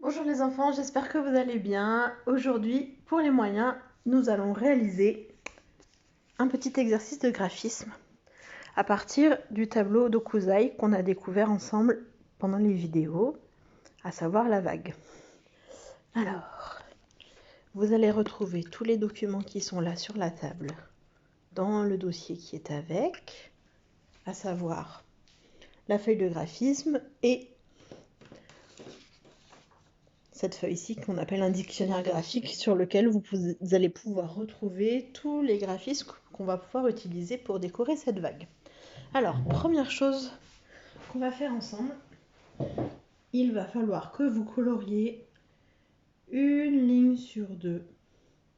Bonjour les enfants, j'espère que vous allez bien. Aujourd'hui, pour les moyens, nous allons réaliser un petit exercice de graphisme à partir du tableau d'Hokusai qu'on a découvert ensemble pendant les vidéos, à savoir la vague. Alors, vous allez retrouver tous les documents qui sont là sur la table dans le dossier qui est avec, à savoir la feuille de graphisme et cette feuille-ci qu'on appelle un dictionnaire graphique sur lequel vous allez pouvoir retrouver tous les graphismes qu'on va pouvoir utiliser pour décorer cette vague. Alors, première chose qu'on va faire ensemble, il va falloir que vous coloriez une ligne sur deux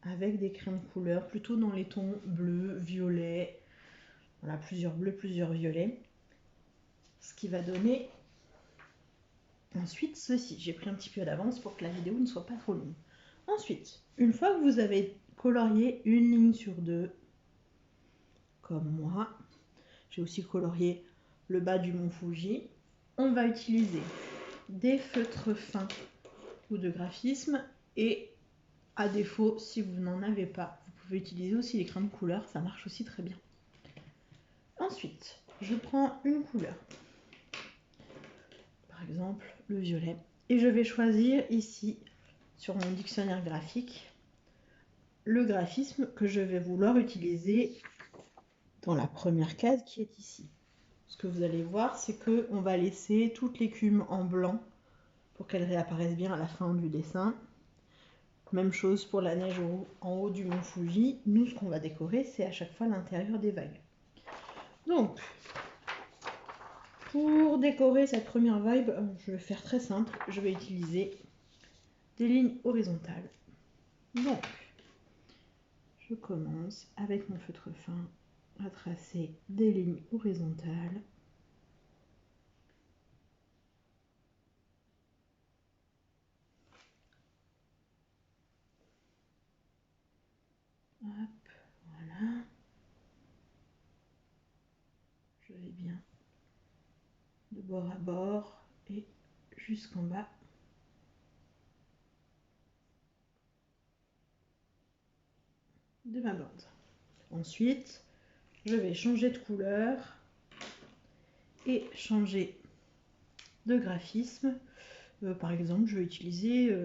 avec des crayons de couleur, plutôt dans les tons bleu, violet, voilà, plusieurs bleus, plusieurs violets, ce qui va donner ensuite ceci. J'ai pris un petit peu d'avance pour que la vidéo ne soit pas trop longue. Ensuite, une fois que vous avez colorié une ligne sur deux, comme moi, j'ai aussi colorié le bas du mont Fuji, on va utiliser des feutres fins ou de graphisme et à défaut, si vous n'en avez pas, vous pouvez utiliser aussi les crayons de couleur, ça marche aussi très bien. Ensuite, je prends une couleur, par exemple le violet, et je vais choisir ici sur mon dictionnaire graphique le graphisme que je vais vouloir utiliser dans la première case qui est ici. Ce que vous allez voir, c'est qu'on va laisser toute l'écume en blanc pour qu'elle réapparaisse bien à la fin du dessin. Même chose pour la neige en haut du mont Fuji. Nous, ce qu'on va décorer, c'est à chaque fois l'intérieur des vagues. Donc, pour décorer cette première vague, je vais faire très simple. Je vais utiliser des lignes horizontales. Donc, je commence avec mon feutre fin à tracer des lignes horizontales. Hop, voilà. Je vais bien de bord à bord et jusqu'en bas. De ma bande. Ensuite, je vais changer de couleur et changer de graphisme. Par exemple, je vais utiliser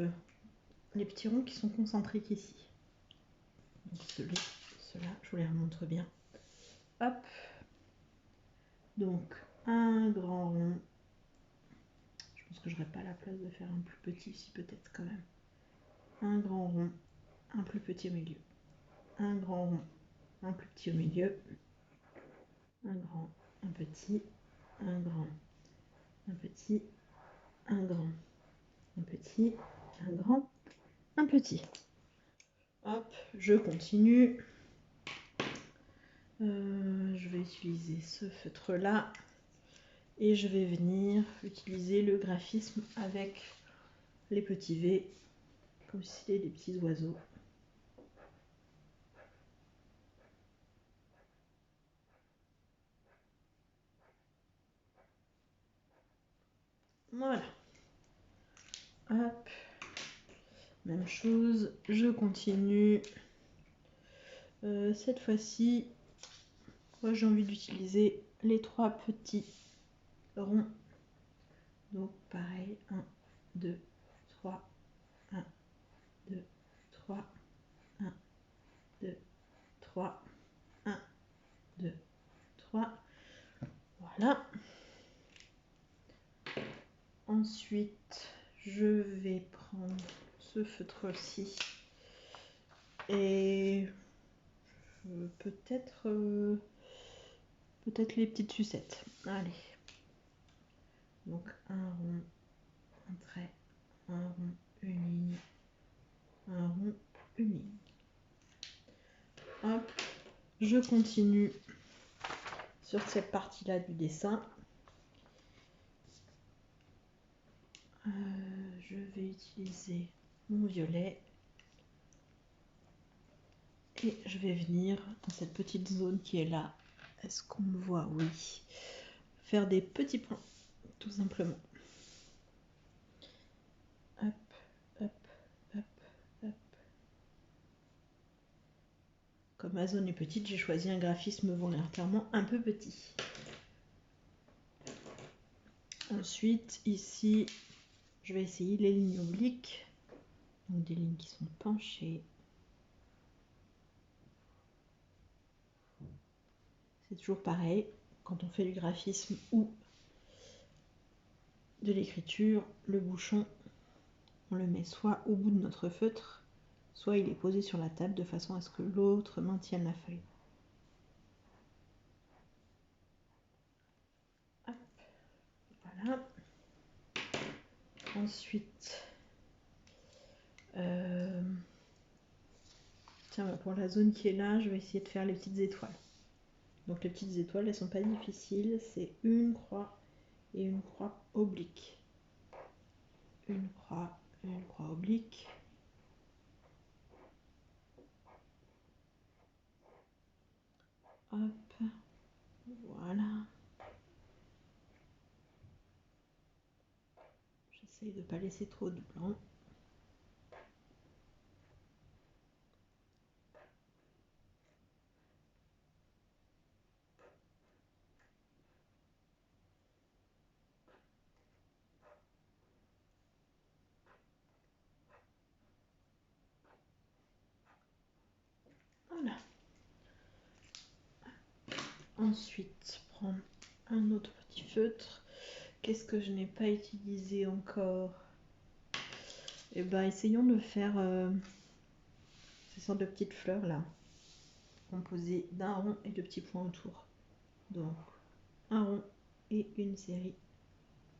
les petits ronds qui sont concentriques ici. Donc ceux-là, je vous les remontre bien. Hop. Donc, un grand rond. Je pense que je n'aurai pas la place de faire un plus petit ici, peut-être quand même. Un grand rond, un plus petit au milieu. Un grand rond, un plus petit au milieu. Un grand, un petit, un grand, un petit, un grand, un petit, un grand, un petit. Hop, je continue. Je vais utiliser ce feutre là et je vais venir utiliser le graphisme avec les petits V comme si c'était des petits oiseaux. Voilà. Hop. Même chose, je continue. Cette fois-ci, moi j'ai envie d'utiliser les trois petits ronds. Donc pareil, 1, 2, 3, 1, 2, 3, 1, 2, 3, 1, 2, 3. Voilà. Ensuite, je vais prendre ce feutre-ci et peut-être les petites sucettes. Allez. Donc un rond, un trait, un rond, une ligne, un rond, une ligne. Hop, je continue sur cette partie-là du dessin. Je vais utiliser mon violet et je vais venir dans cette petite zone qui est là. Est-ce qu'on me voit? Oui. Faire des petits points, tout simplement. Hop, ma zone est petite, j'ai choisi un graphisme volontairement un peu petit. Ensuite, ici, je vais essayer les lignes obliques, donc des lignes qui sont penchées. C'est toujours pareil, quand on fait du graphisme ou de l'écriture, le bouchon, on le met soit au bout de notre feutre, soit il est posé sur la table de façon à ce que l'autre maintienne la feuille. Hop, voilà. Ensuite, tiens, pour la zone qui est là, je vais essayer de faire les petites étoiles. Donc les petites étoiles, elles sont pas difficiles, c'est une croix et une croix oblique. Une croix oblique. Hop, voilà. J'essaye de ne pas laisser trop de blanc. Voilà. Ensuite, prendre un autre petit feutre. Qu'est-ce que je n'ai pas utilisé encore? Et ben, essayons de faire ces sortes de petites fleurs là, composées d'un rond et de petits points autour. Donc, un rond et une série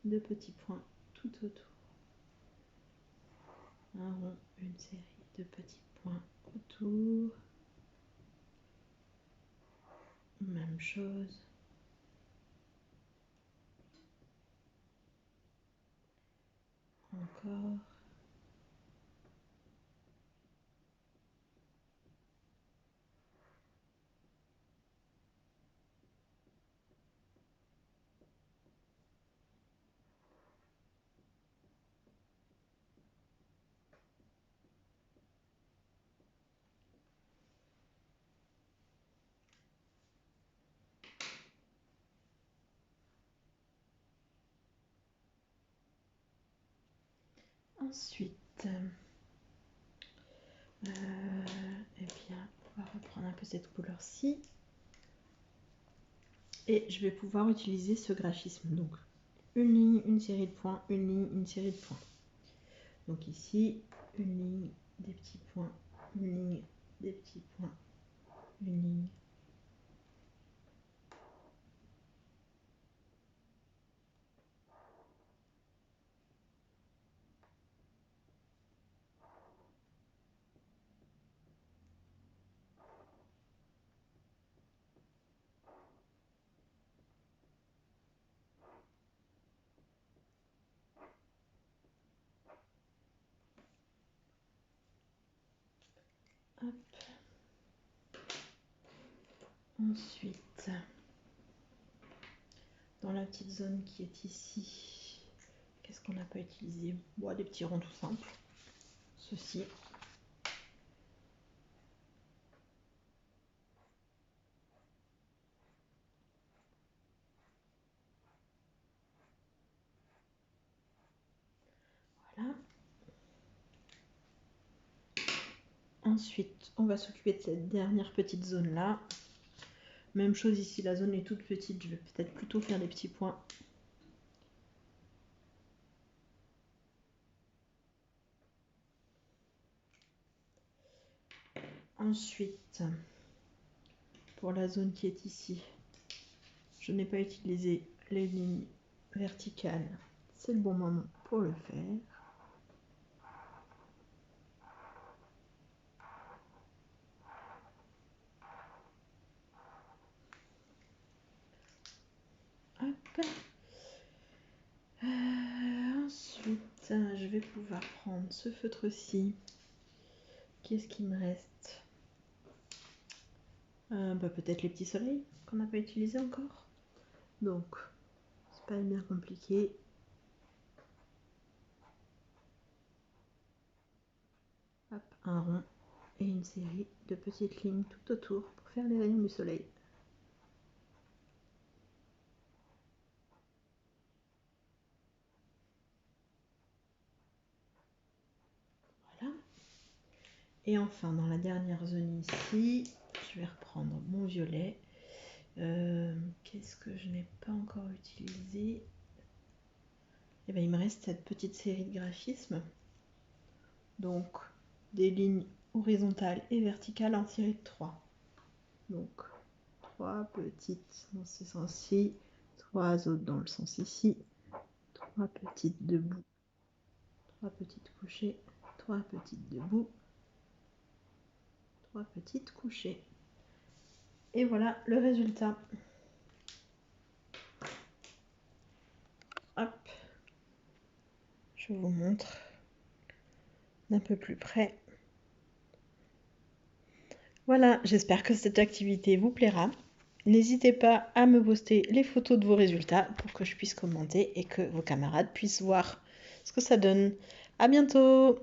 de petits points tout autour. Un rond, une série de petits points autour. Même chose. Encore. Ensuite, eh bien, on va reprendre un peu cette couleur-ci. Et je vais pouvoir utiliser ce graphisme. Donc, une ligne, une série de points, une ligne, une série de points. Donc ici, une ligne, des petits points, une ligne, des petits points, une ligne. Hop. Ensuite, dans la petite zone qui est ici, qu'est-ce qu'on n'a pas utilisé? Bon, des petits ronds tout simples. Ceci. Voilà. Ensuite, on va s'occuper de cette dernière petite zone là. Même chose ici, la zone est toute petite, je vais peut-être plutôt faire des petits points. Ensuite, pour la zone qui est ici, je n'ai pas utilisé les lignes verticales. C'est le bon moment pour le faire. Hop. Ensuite, je vais pouvoir prendre ce feutre-ci. Qu'est-ce qui me reste? Peut-être les petits soleils qu'on n'a pas utilisés encore. Donc, c'est pas bien compliqué. Hop, un rond et une série de petites lignes tout autour pour faire les rayons du soleil. Voilà. Et enfin, dans la dernière zone ici, je vais reprendre mon violet. Qu'est-ce que je n'ai pas encore utilisé? Et bien, il me reste cette petite série de graphismes. Donc, des lignes horizontales et verticales en série de 3. Donc, 3 petites dans ce sens-ci, 3 autres dans le sens ici, 3 petites debout, 3 petites couchées, 3 petites debout, 3 petites couchées. Et voilà le résultat. Hop, je vous montre d'un peu plus près. Voilà, j'espère que cette activité vous plaira. N'hésitez pas à me poster les photos de vos résultats pour que je puisse commenter et que vos camarades puissent voir ce que ça donne. À bientôt!